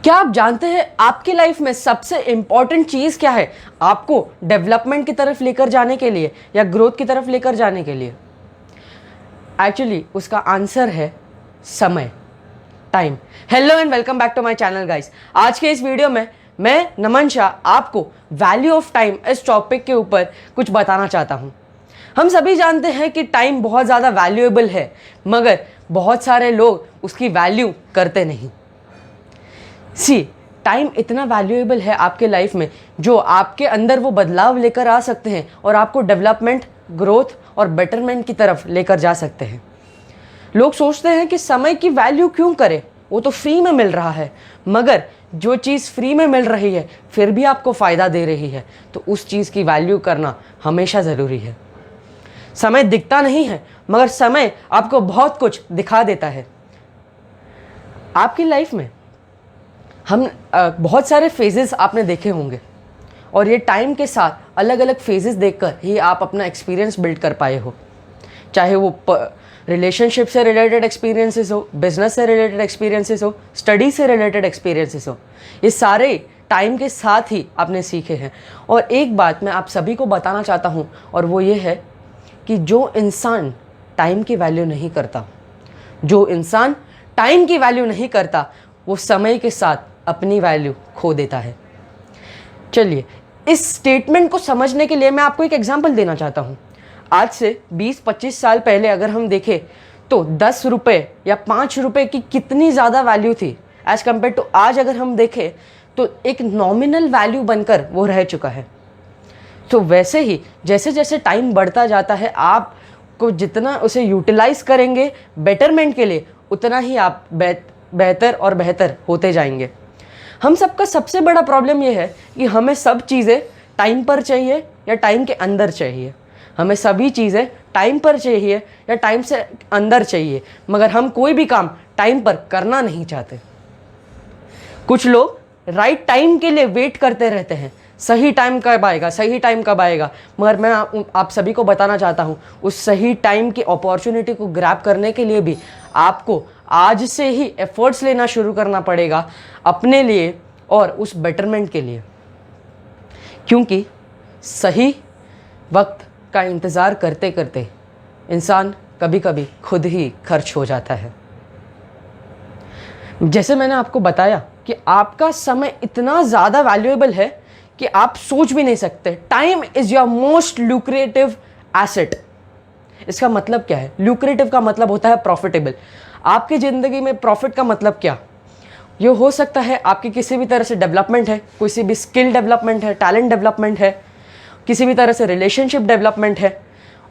क्या आप जानते हैं आपकी लाइफ में सबसे इंपॉर्टेंट चीज़ क्या है आपको डेवलपमेंट की तरफ लेकर जाने के लिए या ग्रोथ की तरफ लेकर जाने के लिए? एक्चुअली उसका आंसर है समय, time. Hello and welcome back to my channel guys. आज के इस वीडियो में मैं नमन शाह आपको वैल्यू ऑफ टाइम इस टॉपिक के ऊपर कुछ बताना चाहता हूँ। हम सभी जानते हैं कि टाइम बहुत ज़्यादा वैल्यूएबल है, मगर बहुत सारे लोग उसकी वैल्यू करते नहीं। टाइम इतना वैल्यूएबल है आपके लाइफ में जो आपके अंदर वो बदलाव लेकर आ सकते हैं और आपको डेवलपमेंट, ग्रोथ और बेटरमेंट की तरफ लेकर जा सकते हैं। लोग सोचते हैं कि समय की वैल्यू क्यों करें, वो तो फ्री में मिल रहा है। मगर जो चीज़ फ्री में मिल रही है फिर भी आपको फ़ायदा दे रही है, तो उस चीज़ की वैल्यू करना हमेशा ज़रूरी है। समय दिखता नहीं है, मगर समय आपको बहुत कुछ दिखा देता है। आपकी लाइफ में हम बहुत सारे फेजेस आपने देखे होंगे और ये टाइम के साथ अलग अलग फेजेस देखकर ही आप अपना एक्सपीरियंस बिल्ड कर पाए हो। चाहे वो रिलेशनशिप से रिलेटेड एक्सपीरियंसेस हो, बिजनेस से रिलेटेड एक्सपीरियंसेस हो, स्टडी से रिलेटेड एक्सपीरियंसेस हो, ये सारे टाइम के साथ ही आपने सीखे हैं। और एक बात मैं आप सभी को बताना चाहता हूँ, और वो ये है कि जो इंसान टाइम की वैल्यू नहीं करता, जो इंसान टाइम की वैल्यू नहीं करता, वो समय के साथ अपनी वैल्यू खो देता है। चलिए, इस स्टेटमेंट को समझने के लिए मैं आपको एक एग्जांपल देना चाहता हूँ। आज से 20-25 साल पहले अगर हम देखें तो 10 रुपये या 5 रुपये की कितनी ज़्यादा वैल्यू थी एज़ कम्पेयर टू आज। अगर हम देखें तो एक नॉमिनल वैल्यू बनकर वो रह चुका है। तो वैसे ही जैसे जैसे टाइम बढ़ता जाता है, आपको जितना उसे यूटिलाइज़ करेंगे बेटरमेंट के लिए, उतना ही आप बेहतर और बेहतर होते जाएंगे। हम सबका सबसे बड़ा प्रॉब्लम ये है कि हमें सब चीज़ें टाइम पर चाहिए या टाइम के अंदर चाहिए। हमें सभी चीज़ें टाइम पर चाहिए या टाइम से अंदर चाहिए, मगर हम कोई भी काम टाइम पर करना नहीं चाहते। कुछ लोग राइट टाइम के लिए वेट करते रहते हैं, सही टाइम कब आएगा, सही टाइम कब आएगा। मगर मैं आप सभी को बताना चाहता हूँ, उस सही टाइम की अपॉर्चुनिटी को ग्रैब करने के लिए भी आपको आज से ही एफर्ट्स लेना शुरू करना पड़ेगा अपने लिए और उस बेटरमेंट के लिए। क्योंकि सही वक्त का इंतज़ार करते करते इंसान कभी कभी खुद ही खर्च हो जाता है। जैसे मैंने आपको बताया कि आपका समय इतना ज़्यादा वैल्यूएबल है कि आप सोच भी नहीं सकते। Time is your most lucrative asset. इसका मतलब क्या है? लुक्रेटिव का मतलब होता है प्रॉफिटेबल। आपकी ज़िंदगी में प्रॉफिट का मतलब क्या? ये हो सकता है आपकी किसी भी तरह से डेवलपमेंट है, किसी भी स्किल डेवलपमेंट है, टैलेंट डेवलपमेंट है, किसी भी तरह से रिलेशनशिप डेवलपमेंट है।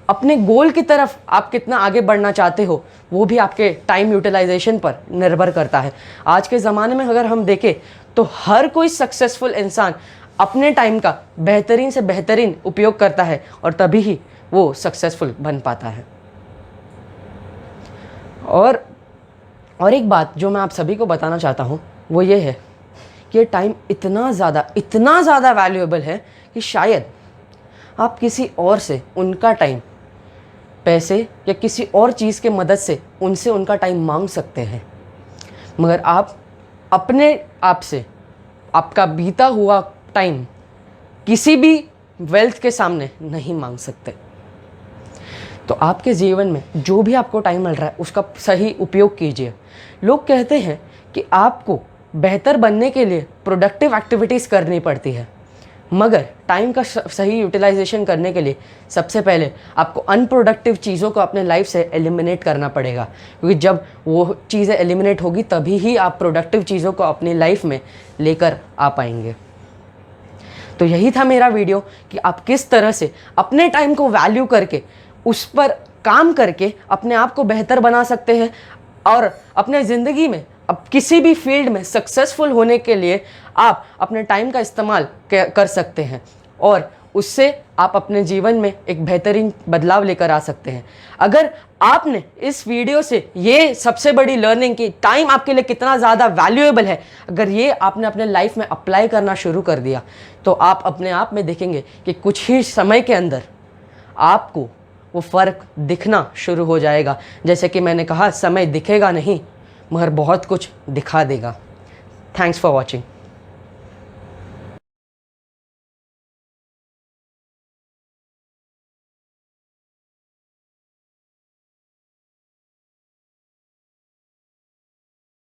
अपने गोल की तरफ आप कितना आगे बढ़ना चाहते हो, वो भी आपके टाइम यूटिलाइजेशन पर निर्भर करता है। आज के ज़माने में अगर हम देखें तो हर कोई सक्सेसफुल इंसान अपने टाइम का बेहतरीन से बेहतरीन उपयोग करता है और तभी ही वो सक्सेसफुल बन पाता है। और एक बात जो मैं आप सभी को बताना चाहता हूँ वो ये है कि ये टाइम इतना ज़्यादा वैल्यूएबल है कि शायद आप किसी और से उनका टाइम पैसे या किसी और चीज़ के मदद से उनसे उनका टाइम मांग सकते हैं, मगर आप अपने आप से आपका बीता हुआ टाइम किसी भी वेल्थ के सामने नहीं मांग सकते। तो आपके जीवन में जो भी आपको टाइम मिल रहा है उसका सही उपयोग कीजिए। लोग कहते हैं कि आपको बेहतर बनने के लिए प्रोडक्टिव एक्टिविटीज़ करनी पड़ती है, मगर टाइम का सही यूटिलाइजेशन करने के लिए सबसे पहले आपको अनप्रोडक्टिव चीज़ों को अपने लाइफ से एलिमिनेट करना पड़ेगा। क्योंकि जब वो चीज़ें एलिमिनेट होगी तभी ही आप प्रोडक्टिव चीज़ों को अपनी लाइफ में लेकर आ पाएंगे। तो यही था मेरा वीडियो कि आप किस तरह से अपने टाइम को वैल्यू करके उस पर काम करके अपने आप को बेहतर बना सकते हैं और अपने ज़िंदगी में अब किसी भी फील्ड में सक्सेसफुल होने के लिए आप अपने टाइम का इस्तेमाल कर सकते हैं और उससे आप अपने जीवन में एक बेहतरीन बदलाव लेकर आ सकते हैं। अगर आपने इस वीडियो से ये सबसे बड़ी लर्निंग की टाइम आपके लिए कितना ज़्यादा वैल्यूएबल है, अगर ये आपने अपने लाइफ में अप्लाई करना शुरू कर दिया तो आप अपने आप में देखेंगे कि कुछ ही समय के अंदर आपको वो फ़र्क दिखना शुरू हो जाएगा। जैसे कि मैंने कहा, समय दिखेगा नहीं मगर बहुत कुछ दिखा देगा। Thanks for watching.